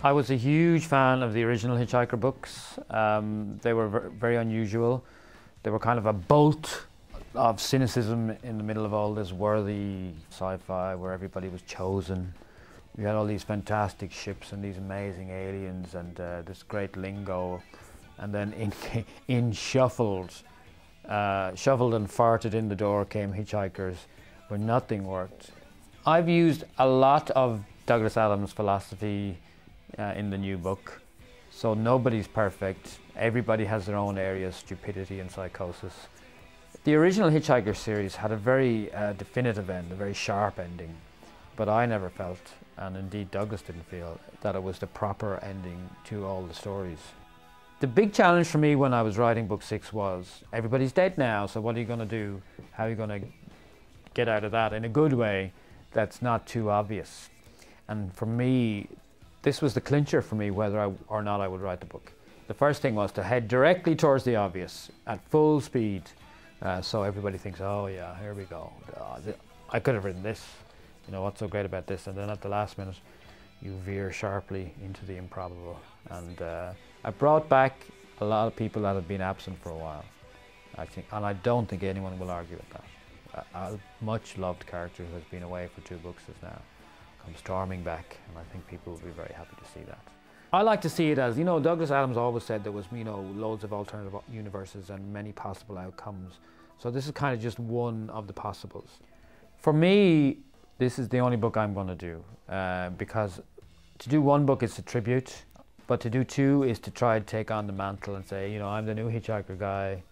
I was a huge fan of the original Hitchhiker books. They were very unusual. They were kind of a bolt of cynicism in the middle of all this worthy sci-fi where everybody was chosen. We had all these fantastic ships and these amazing aliens and this great lingo, and then shuffled and farted in the door came hitchhikers where nothing worked. I've used a lot of Douglas Adams' philosophy in the new book. So nobody's perfect. Everybody has their own area of stupidity and psychosis. The original Hitchhiker series had a very definitive end, a very sharp ending. But I never felt, and indeed Douglas didn't feel, that it was the proper ending to all the stories. The big challenge for me when I was writing book 6 was, everybody's dead now, so what are you going to do? How are you going to get out of that in a good way that's not too obvious? And for me, this was the clincher for me whether or not I would write the book. The first thing was to head directly towards the obvious at full speed, so everybody thinks, oh yeah, here we go. I could have written this. You know, what's so great about this? And then at the last minute, you veer sharply into the improbable. And I brought back a lot of people that had been absent for a while, I think, and I don't think anyone will argue with that. A much loved character who has been away for 2 books is now come storming back, and I think people will be very happy to see that. I like to see it as, you know, Douglas Adams always said there was, you know, loads of alternative universes and many possible outcomes. So this is kind of just one of the possibles. For me, this is the only book I'm going to do, because to do 1 book is a tribute, but to do 2 is to try to take on the mantle and say, you know, I'm the new Hitchhiker guy,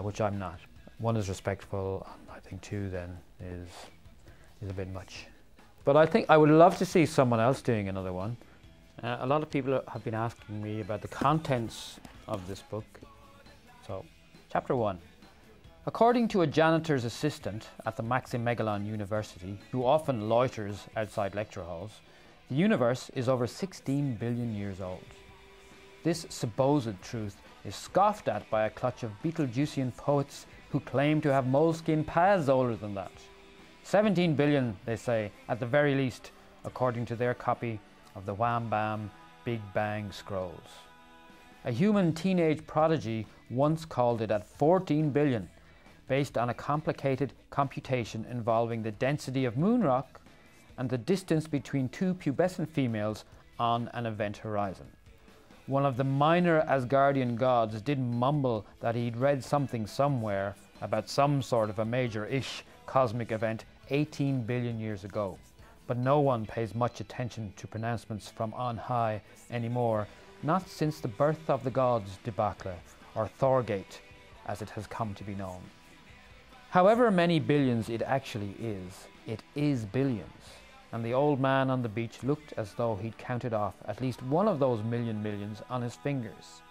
which I'm not. 1 is respectful, I think 2 then is a bit much. But I think I would love to see someone else doing another one. A lot of people have been asking me about the contents of this book. So, Chapter 1. According to a janitor's assistant at the Maxim-Megalon University, who often loiters outside lecture halls, the universe is over 16 billion years old. This supposed truth is scoffed at by a clutch of Beetlejuicean poets who claim to have moleskin paths older than that. 17 billion, they say, at the very least, according to their copy of the Wham Bam Big Bang Scrolls. A human teenage prodigy once called it at 14 billion, based on a complicated computation involving the density of moon rock and the distance between 2 pubescent females on an event horizon. One of the minor Asgardian gods did mumble that he'd read something somewhere about some sort of a major-ish cosmic event 18 billion years ago. But no one pays much attention to pronouncements from on high anymore, not since the birth of the gods debacle, or Thorgate, as it has come to be known. However many billions it actually is billions, and the old man on the beach looked as though he'd counted off at least one of those millions on his fingers.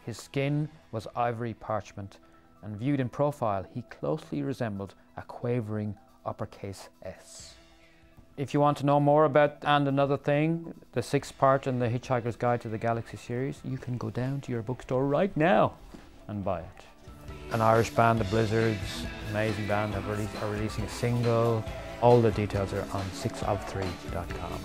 His skin was ivory parchment, and viewed in profile he closely resembled a quavering uppercase S. If you want to know more about And Another Thing, the 6th part in the Hitchhiker's Guide to the Galaxy series, you can go down to your bookstore right now and buy it. An Irish band, the Blizzards, amazing band, are releasing a single. All the details are on 6of3.com.